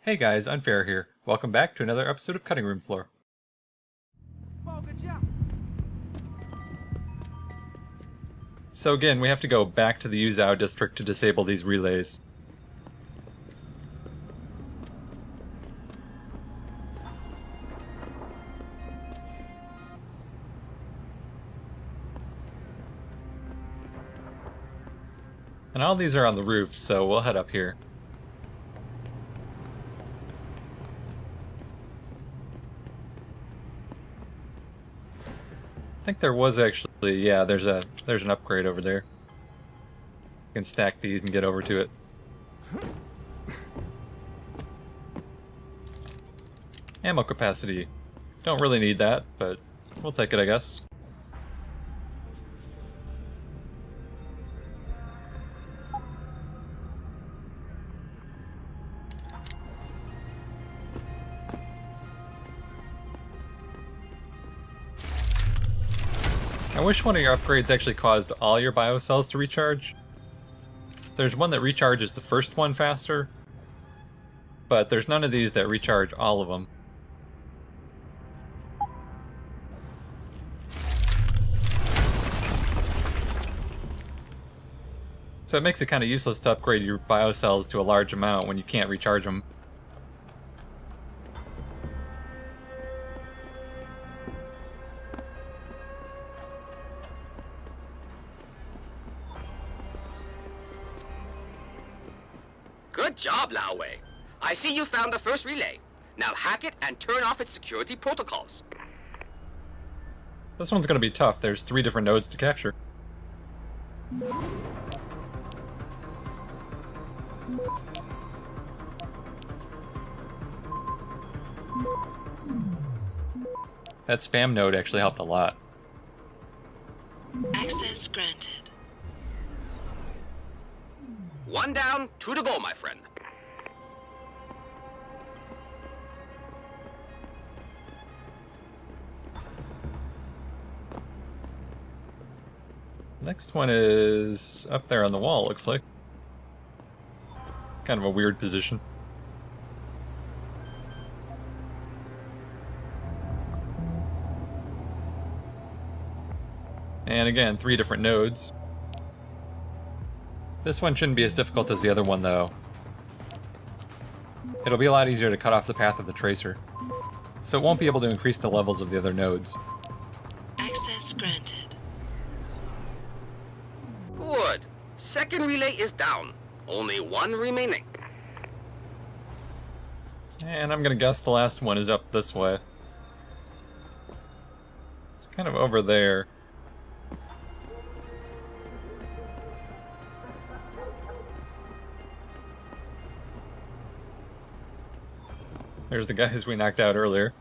Hey guys, Unfair here. Welcome back to another episode of Cutting Room Floor. So again, we have to go back to the Yuzhou district to disable these relays. And all these are on the roof, so we'll head up here. I think there was actually, yeah, there's an upgrade over there. You can stack these and get over to it. Ammo capacity. Don't really need that, but we'll take it, I guess. I wish one of your upgrades actually caused all your biocells to recharge. There's one that recharges the first one faster, but there's none of these that recharge all of them. So it makes it kind of useless to upgrade your biocells to a large amount when you can't recharge them. Good job, Lao Wei. I see you found the first relay. Now hack it and turn off its security protocols. This one's going to be tough. There's 3 different nodes to capture. That spam node actually helped a lot. Access granted. 1 down, 2 to go, my friend. Next one is up there on the wall, looks like. Kind of a weird position. And again, 3 different nodes. This one shouldn't be as difficult as the other one, though. It'll be a lot easier to cut off the path of the tracer, so it won't be able to increase the levels of the other nodes. Access granted. Good. Second relay is down. Only 1 remaining. And I'm gonna guess the last one is up this way. It's kind of over there. There's the guys we knocked out earlier.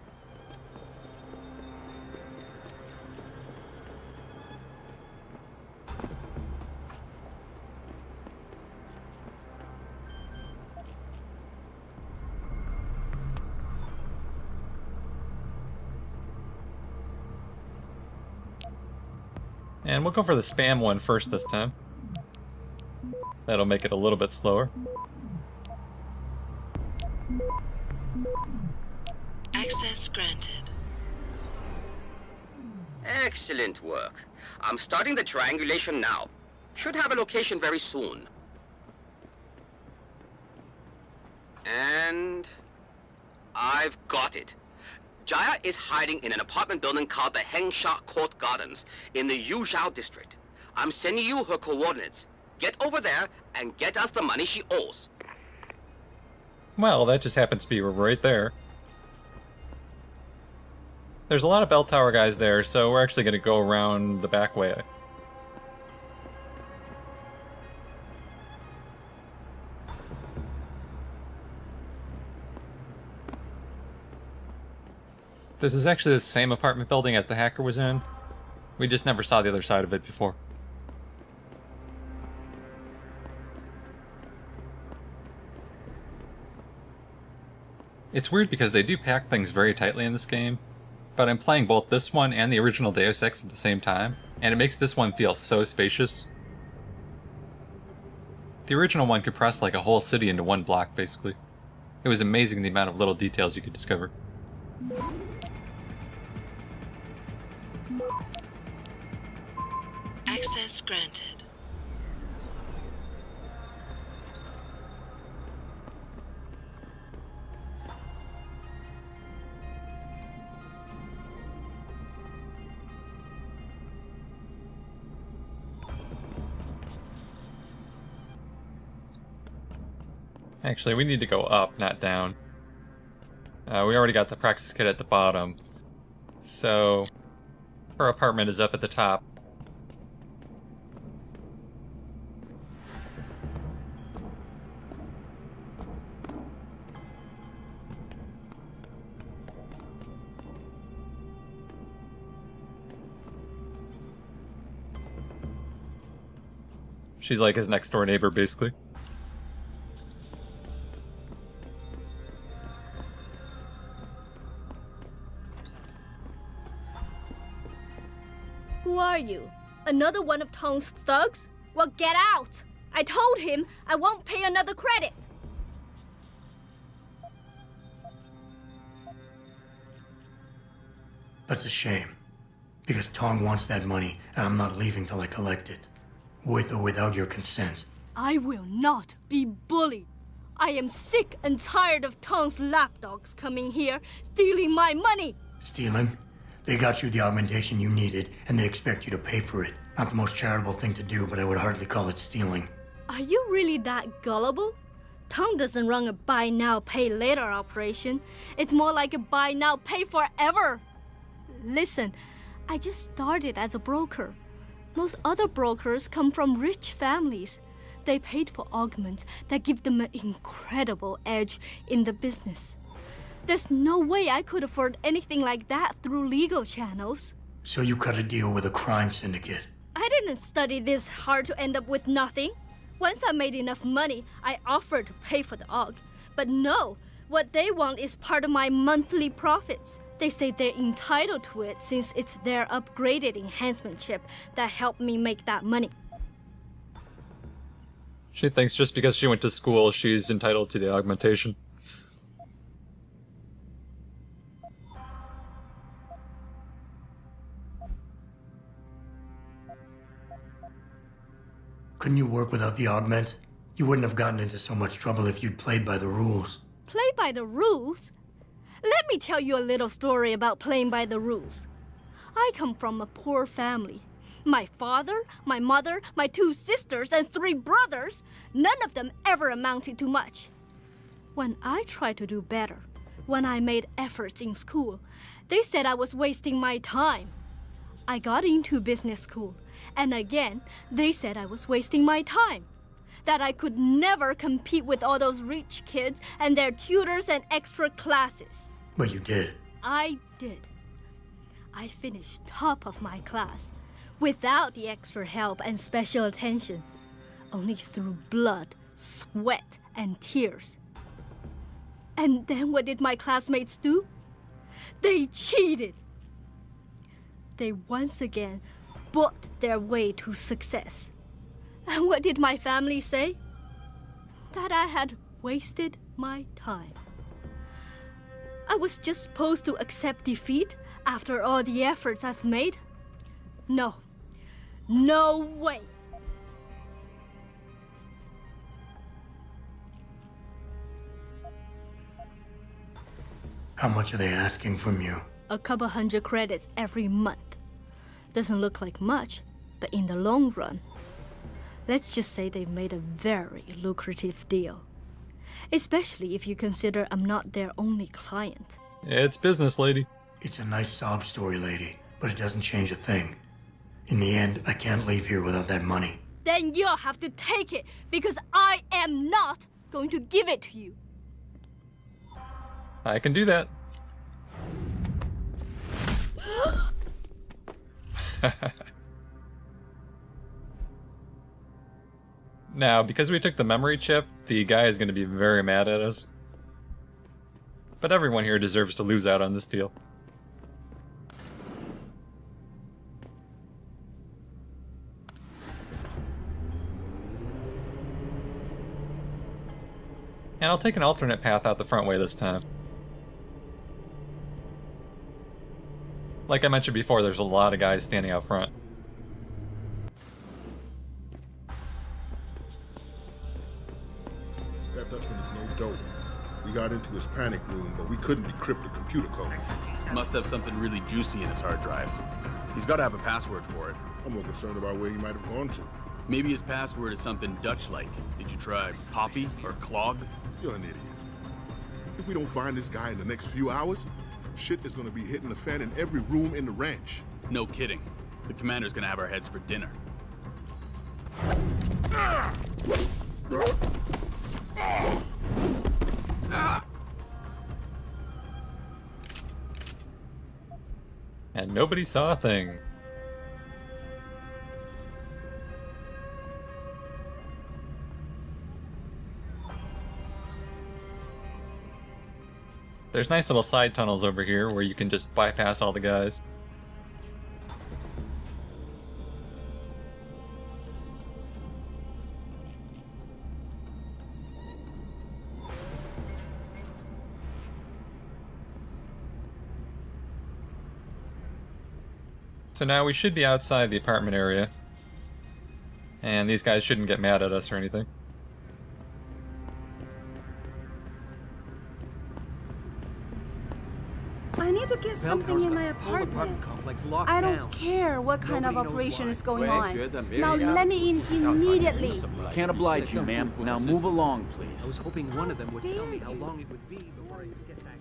And we'll go for the spam one first this time. That'll make it a little bit slower. Access granted. Excellent work. I'm starting the triangulation now. Should have a location very soon. And I've got it. Jaya is hiding in an apartment building called the Hengsha Court Gardens in the Yuzhou district. I'm sending you her coordinates. Get over there and get us the money she owes. Well, that just happens to be right there. There's a lot of bell tower guys there, so we're actually going to go around the back way. This is actually the same apartment building as the hacker was in. We just never saw the other side of it before. It's weird because they do pack things very tightly in this game, but I'm playing both this one and the original Deus Ex at the same time, and it makes this one feel so spacious. The original one compressed like a whole city into one block, basically. It was amazing the amount of little details you could discover. Access granted. Actually, we need to go up, not down. We already got the praxis kit at the bottom. So, her apartment is up at the top. She's like his next door neighbor, basically. Who are you? Another one of Tong's thugs? Well, get out! I told him I won't pay another credit. That's a shame. Because Tong wants that money, and I'm not leaving till I collect it. With or without your consent. I will not be bullied. I am sick and tired of Tong's lapdogs coming here, stealing my money. Stealing? They got you the augmentation you needed, and they expect you to pay for it. Not the most charitable thing to do, but I would hardly call it stealing. Are you really that gullible? Tong doesn't run a buy now, pay later operation. It's more like a buy now, pay forever. Listen, I just started as a broker. Most other brokers come from rich families. They paid for augments that give them an incredible edge in the business. There's no way I could afford anything like that through legal channels. So you cut a deal with a crime syndicate. I didn't study this hard to end up with nothing. Once I made enough money, I offered to pay for the aug. But no, what they want is part of my monthly profits. They say they're entitled to it since it's their upgraded enhancement chip that helped me make that money. She thinks just because she went to school, she's entitled to the augmentation. Couldn't you work without the augment? You wouldn't have gotten into so much trouble if you'd played by the rules. Play by the rules? Let me tell you a little story about playing by the rules. I come from a poor family. My father, my mother, my 2 sisters, and 3 brothers, none of them ever amounted to much. When I tried to do better, when I made efforts in school, they said I was wasting my time. I got into business school, and again, they said I was wasting my time. That I could never compete with all those rich kids and their tutors and extra classes. But you did. I did. I finished top of my class, without the extra help and special attention, only through blood, sweat, and tears. And then what did my classmates do? They cheated. They once again bought their way to success. And what did my family say? That I had wasted my time. I was just supposed to accept defeat after all the efforts I've made? No. No way. How much are they asking from you? A couple hundred credits every month. Doesn't look like much, but in the long run, let's just say they've made a very lucrative deal. Especially if you consider I'm not their only client. It's business, lady. It's a nice sob story, lady, but it doesn't change a thing. In the end, I can't leave here without that money. Then you'll have to take it, because I am not going to give it to you. I can do that. Now, because we took the memory chip, the guy is going to be very mad at us. But everyone here deserves to lose out on this deal. And I'll take an alternate path out the front way this time. Like I mentioned before, there's a lot of guys standing out front. That Dutchman is no dope. We got into his panic room, but we couldn't decrypt the computer code. Must have something really juicy in his hard drive. He's got to have a password for it. I'm more concerned about where he might have gone to. Maybe his password is something Dutch-like. Did you try Poppy or Clog? You're an idiot. If we don't find this guy in the next few hours, shit is gonna be hitting the fan in every room in the ranch. No kidding. The commander's gonna have our heads for dinner. And nobody saw a thing. There's nice little side tunnels over here where you can just bypass all the guys. So now we should be outside the apartment area. And these guys shouldn't get mad at us or anything. I need to get something in my apartment. I don't care what kind of operation is going on. Now let me in immediately. Can't oblige you, ma'am. Now move along, please. I was hoping one of them would tell me how long it would be before I could get back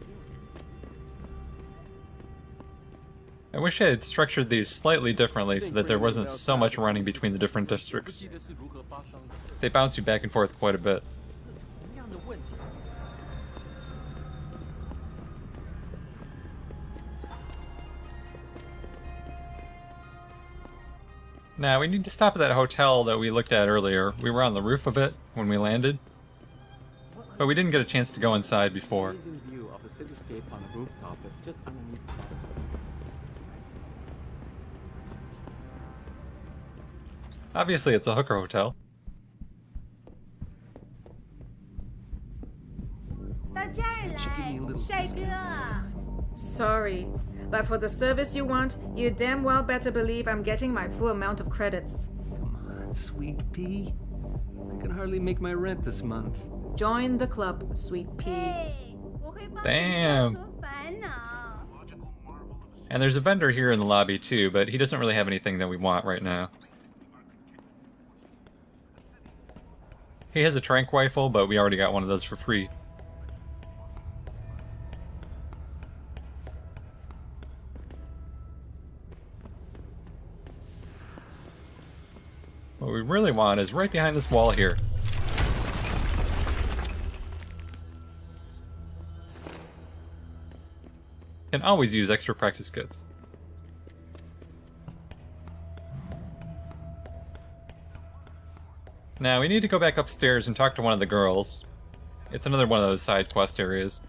in. I wish I had structured these slightly differently so that there wasn't so much running between the different districts. They bounce you back and forth quite a bit. Now, we need to stop at that hotel that we looked at earlier. We were on the roof of it when we landed, but we didn't get a chance to go inside before. Obviously, it's a hooker hotel. Sorry, but for the service you want, you damn well better believe I'm getting my full amount of credits. Come on, sweet pea. I can hardly make my rent this month. Join the club, sweet pea. Damn. And there's a vendor here in the lobby too, but he doesn't really have anything that we want right now. He has a tranq rifle, but we already got one of those for free. What we really want is right behind this wall here. Can always use extra practice kits. Now, we need to go back upstairs and talk to one of the girls. It's another one of those side quest areas.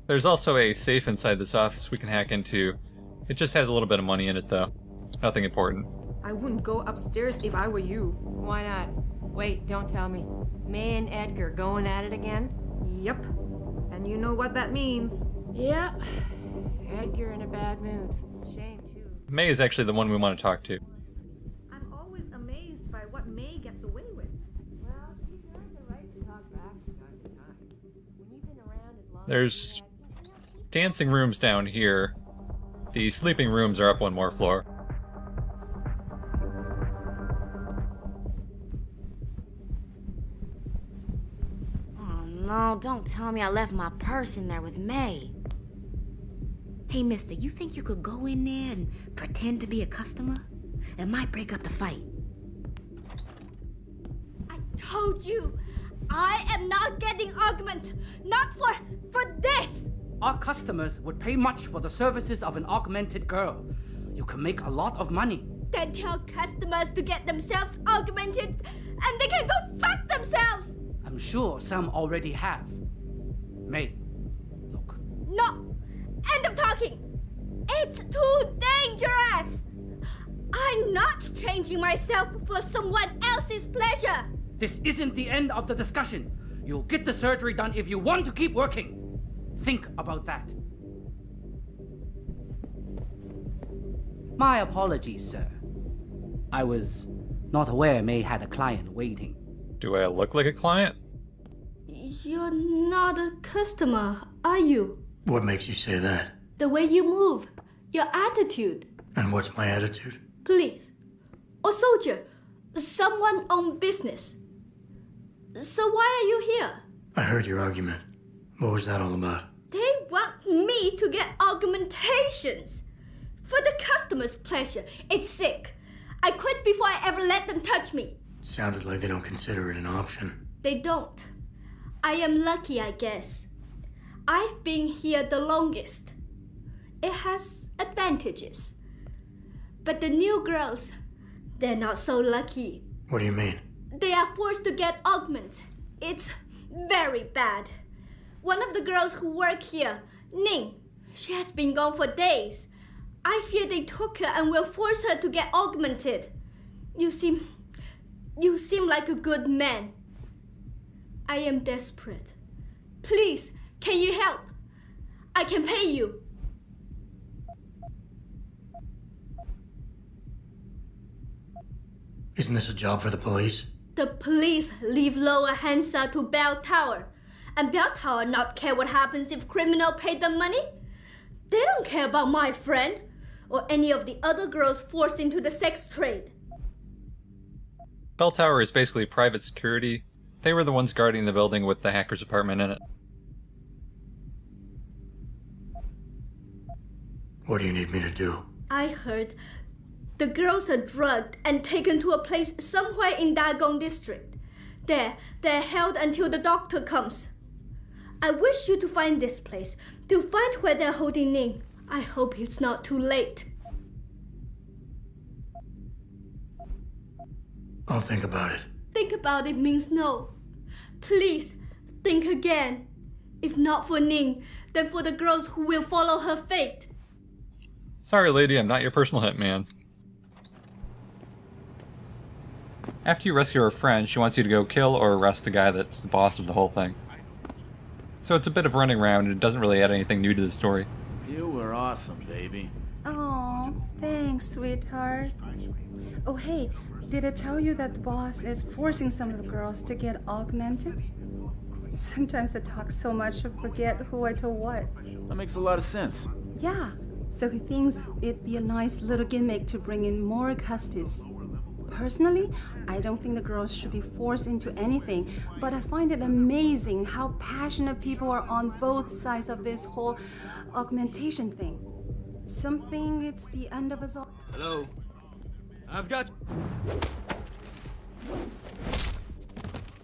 There's also a safe inside this office we can hack into. It just has a little bit of money in it, though. Nothing important. I wouldn't go upstairs if I were you. Why not? Wait, don't tell me. May and Edgar going at it again? Yep. And you know what that means. Yeah. Edgar in a bad mood. Shame, too. May is actually the one we want to talk to. I'm always amazed by what May gets away with. Well, she's earned the right to talk back from time to time. When you've been around as long There's dancing rooms down here. The sleeping rooms are up one more floor. Oh no, don't tell me I left my purse in there with May. Hey, mister, you think you could go in there and pretend to be a customer? It might break up the fight. I told you, I am not getting argument. Not for this. Our customers would pay much for the services of an augmented girl. You can make a lot of money. Then tell customers to get themselves augmented and they can go fuck themselves. I'm sure some already have. May, look. No. End of talking. It's too dangerous. I'm not changing myself for someone else's pleasure. This isn't the end of the discussion. You'll get the surgery done if you want to keep working. Think about that. My apologies, sir. I was not aware May had a client waiting. Do I look like a client? You're not a customer, are you? What makes you say that? The way you move, your attitude. And what's my attitude? Police, or soldier, someone on business. So why are you here? I heard your argument. What was that all about? They want me to get augmentations. For the customer's pleasure. It's sick. I quit before I ever let them touch me. Sounded like they don't consider it an option. They don't. I am lucky, I guess. I've been here the longest. It has advantages. But the new girls, they're not so lucky. What do you mean? They are forced to get augments. It's very bad. One of the girls who work here, Ning, she has been gone for days. I fear they took her and will force her to get augmented. You seem like a good man. I am desperate. Please, can you help? I can pay you. Isn't this a job for the police? The police leave Lower Hansa to Bell Tower. And Bell Tower not care what happens if criminal pay them money. They don't care about my friend or any of the other girls forced into the sex trade. Bell Tower is basically private security. They were the ones guarding the building with the hacker's apartment in it. What do you need me to do? I heard the girls are drugged and taken to a place somewhere in Dagong district. There, they're held until the doctor comes. I wish you to find this place, to find where they're holding Ning. I hope it's not too late. I'll think about it. Think about it means no. Please, think again. If not for Ning, then for the girls who will follow her fate. Sorry, lady, I'm not your personal hitman. After you rescue her friend, she wants you to go kill or arrest the guy that's the boss of the whole thing. So it's a bit of running around, and it doesn't really add anything new to the story. You were awesome, baby. Oh, thanks, sweetheart. Oh, hey, did I tell you that the boss is forcing some of the girls to get augmented? Sometimes I talk so much I forget who I told what. That makes a lot of sense. Yeah, so he thinks it'd be a nice little gimmick to bring in more customers. Personally, I don't think the girls should be forced into anything, but I find it amazing how passionate people are on both sides of this whole augmentation thing. Something it's the end of us all. Hello? I've got...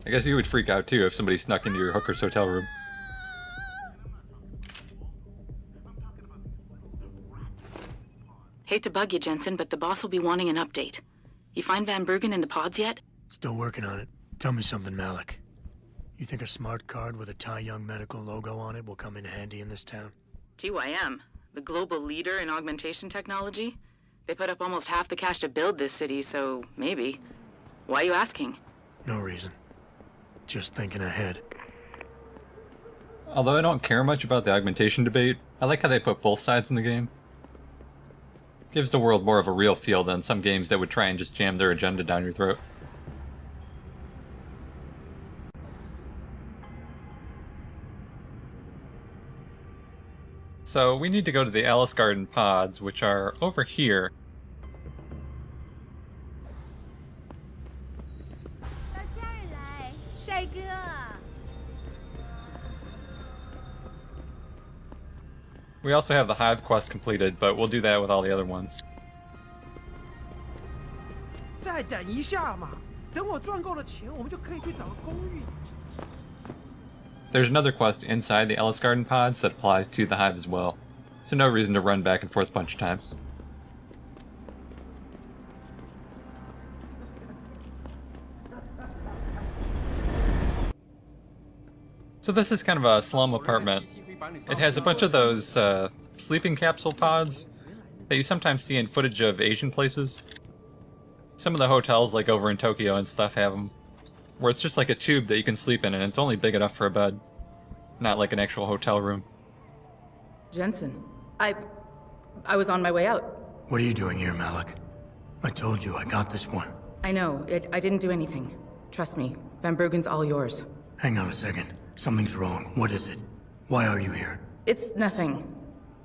I guess you would freak out too if somebody snuck into your hooker's hotel room. Hate to bug you, Jensen, but the boss will be wanting an update. You find Van Bergen in the pods yet? Still working on it. Tell me something, Malik. You think a smart card with a Tai Young Medical logo on it will come in handy in this town? TYM, the global leader in augmentation technology. They put up almost half the cash to build this city, so maybe. Why are you asking? No reason. Just thinking ahead. Although I don't care much about the augmentation debate, I like how they put both sides in the game. Gives the world more of a real feel than some games that would try and just jam their agenda down your throat. So we need to go to the Alice Garden pods, which are over here. We also have the Hive quest completed, but we'll do that with all the other ones. There's another quest inside the Alice Garden pods that applies to the Hive as well, so no reason to run back and forth a bunch of times. So this is kind of a slum apartment. It has a bunch of those sleeping capsule pods that you sometimes see in footage of Asian places. Some of the hotels, like over in Tokyo and stuff, have them where it's just like a tube that you can sleep in, and it's only big enough for a bed, not like an actual hotel room. Jensen, I was on my way out. What are you doing here, Malik? I told you I got this one. I know. I didn't do anything. Trust me. Van Bruggen's all yours. Hang on a second. Something's wrong. What is it? Why are you here? It's nothing.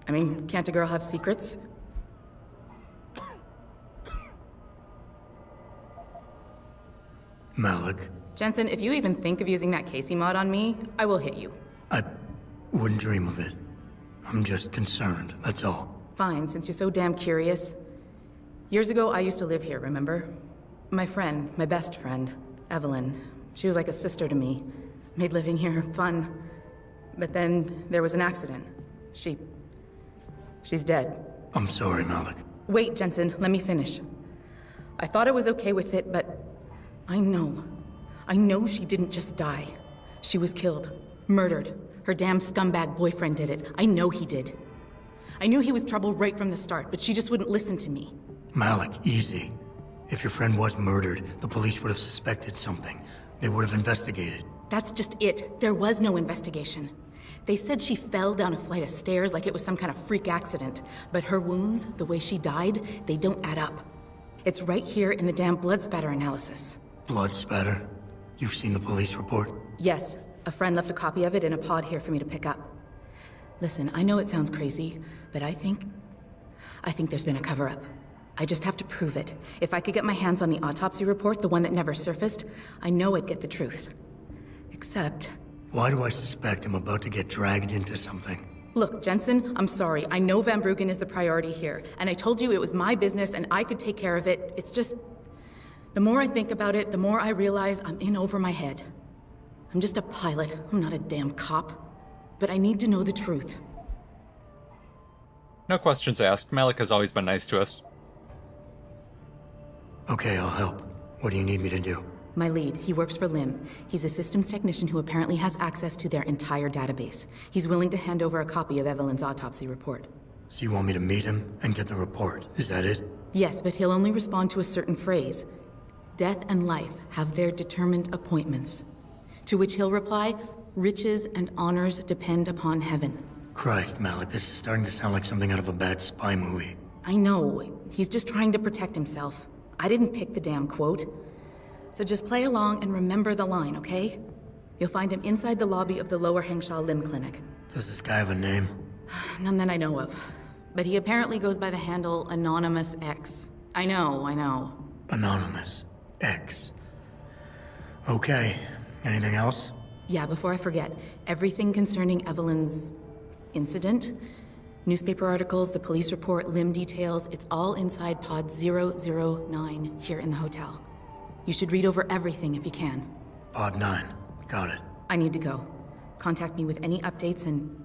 I mean, can't a girl have secrets? Malik. Jensen, if you even think of using that Casey mod on me, I will hit you. I wouldn't dream of it. I'm just concerned, that's all. Fine, since you're so damn curious. Years ago, I used to live here, remember? My friend, my best friend, Evelyn. She was like a sister to me. Made living here fun. But then there was an accident. She's dead. I'm sorry, Malik. Wait, Jensen, let me finish. I thought I was okay with it, but I know she didn't just die. She was killed. Murdered. Her damn scumbag boyfriend did it. I know he did. I knew he was trouble right from the start, but she just wouldn't listen to me. Malik, easy. If your friend was murdered, the police would have suspected something. They would have investigated. That's just it. There was no investigation. They said she fell down a flight of stairs like it was some kind of freak accident. But her wounds, the way she died, they don't add up. It's right here in the damn blood spatter analysis. Blood spatter? You've seen the police report? Yes. A friend left a copy of it in a pod here for me to pick up. Listen, I know it sounds crazy, but I think there's been a cover-up. I just have to prove it. If I could get my hands on the autopsy report, the one that never surfaced, I know I'd get the truth. Except... Why do I suspect I'm about to get dragged into something? Look, Jensen, I'm sorry. I know Van Bruggen is the priority here, and I told you it was my business and I could take care of it. It's just... The more I think about it, the more I realize I'm in over my head. I'm just a pilot. I'm not a damn cop. But I need to know the truth. No questions asked. Malik has always been nice to us. Okay, I'll help. What do you need me to do? My lead, he works for LIM. He's a systems technician who apparently has access to their entire database. He's willing to hand over a copy of Evelyn's autopsy report. So you want me to meet him and get the report, is that it? Yes, but he'll only respond to a certain phrase. Death and life have their determined appointments. To which he'll reply, riches and honors depend upon heaven. Christ, Malik, this is starting to sound like something out of a bad spy movie. I know. He's just trying to protect himself. I didn't pick the damn quote. So just play along and remember the line, okay? You'll find him inside the lobby of the Lower Hengsha Limb Clinic. Does this guy have a name? None that I know of. But he apparently goes by the handle Anonymous X. I know. Anonymous X. Okay. Anything else? Yeah, before I forget, everything concerning Evelyn's incident, newspaper articles, the police report, limb details, it's all inside pod 009 here in the hotel. You should read over everything if you can. Pod 9. Got it. I need to go. Contact me with any updates and...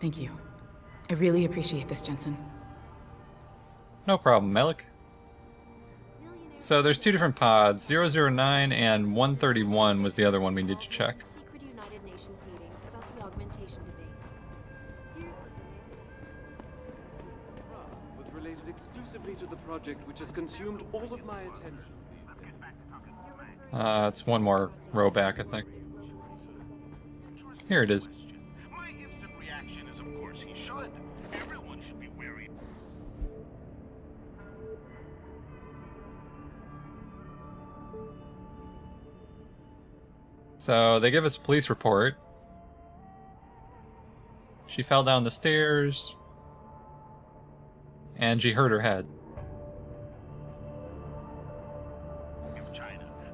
Thank you. I really appreciate this, Jensen. No problem, Malik. So there's two different pods. 009 and 131 was the other one we need to check. Secret United Nations meetings about the augmentation debate. Was related exclusively to the project which has consumed all of my attention. It's one more row back, I think. Here it is. My instant reaction is, of course, he should. Everyone should be wary. So they give us a police report. She fell down the stairs, and she hurt her head.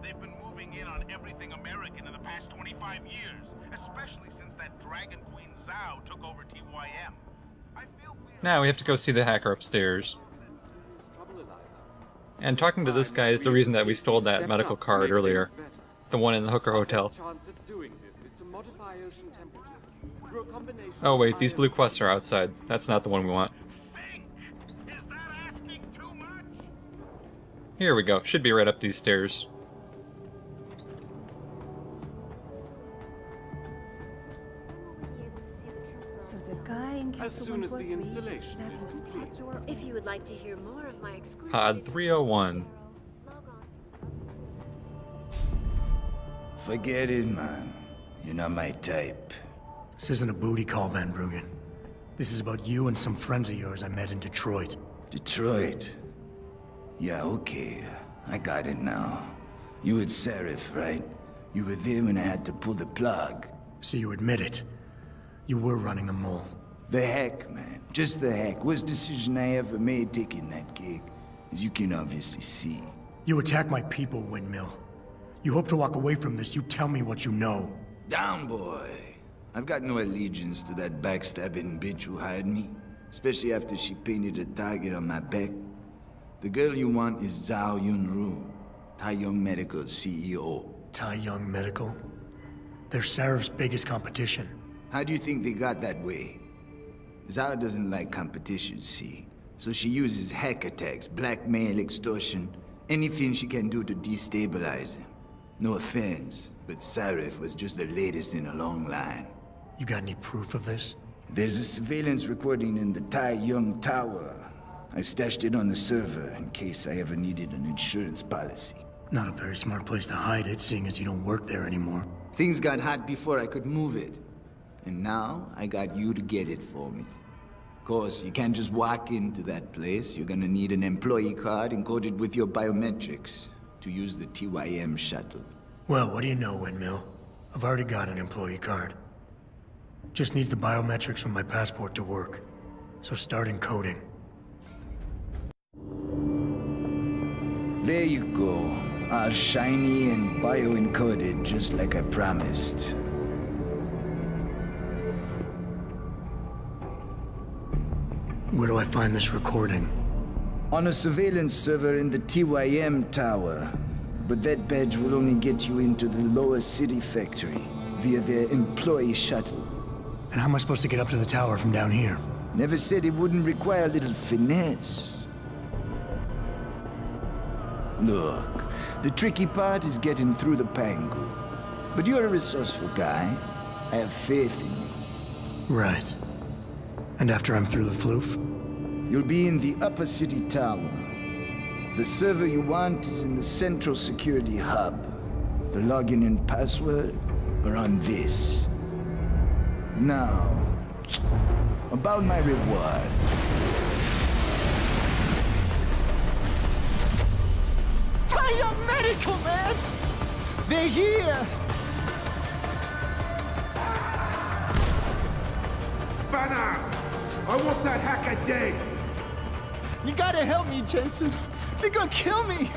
They've been moving in on everything American in the past 25 years, especially since that Dragon Queen Zhao took over TYM. Now we have to go see the hacker upstairs. And talking to this guy is the reason that we stole that medical card earlier. The one in the Hooker Hotel. Oh wait, these blue quests are outside. That's not the one we want. Here we go. Should be right up these stairs. So the guy in as soon as the installation is complete. If you would like to hear more of my exclusive... Pod 301. Forget it, man. You're not my type. This isn't a booty call, Van Bruggen. This is about you and some friends of yours I met in Detroit. Detroit? Yeah, okay. I got it now. You at CRF, right? You were there when I had to pull the plug. So you admit it. You were running a mole. The heck, man. Just the heck. Worst decision I ever made taking that gig. As you can obviously see. You attack my people, Windmill. You hope to walk away from this, you tell me what you know. Down, boy. I've got no allegiance to that backstabbing bitch who hired me. Especially after she painted a target on my back. The girl you want is Zhao Yunru, Tai Yong Medical's CEO. Tai Yong Medical? They're CRF's biggest competition. How do you think they got that way? Zhao doesn't like competition, see? So she uses hack attacks, blackmail, extortion, anything she can do to destabilize him. No offense, but CRF was just the latest in a long line. You got any proof of this? There's a surveillance recording in the Tai Yong Tower. I stashed it on the server in case I ever needed an insurance policy. Not a very smart place to hide it, seeing as you don't work there anymore. Things got hot before I could move it. And now, I got you to get it for me. Of course, you can't just walk into that place. You're gonna need an employee card encoded with your biometrics to use the TYM shuttle. Well, what do you know, Windmill? I've already got an employee card. Just needs the biometrics from my passport to work. So start encoding. There you go. All shiny and bio-encoded, just like I promised. Where do I find this recording? On a surveillance server in the TYM tower. But that badge will only get you into the lower city factory via their employee shuttle. And how am I supposed to get up to the tower from down here? Never said it wouldn't require a little finesse. Look, the tricky part is getting through the Pangu. But you're a resourceful guy. I have faith in you. Right. And after I'm through the floof? You'll be in the upper city tower. The server you want is in the central security hub. The login and password are on this. Now, about my reward. Tai Yong Medical, man! They're here! Banner! I want that hacker dead! You gotta help me, Jensen. They're gonna kill me!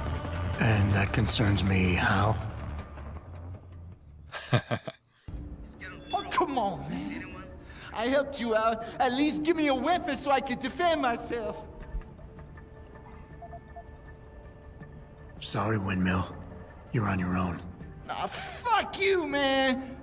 And that concerns me how? Oh, come on, man. I helped you out. At least give me a weapon so I can defend myself. Sorry, Windmill. You're on your own. Ah, fuck you, man!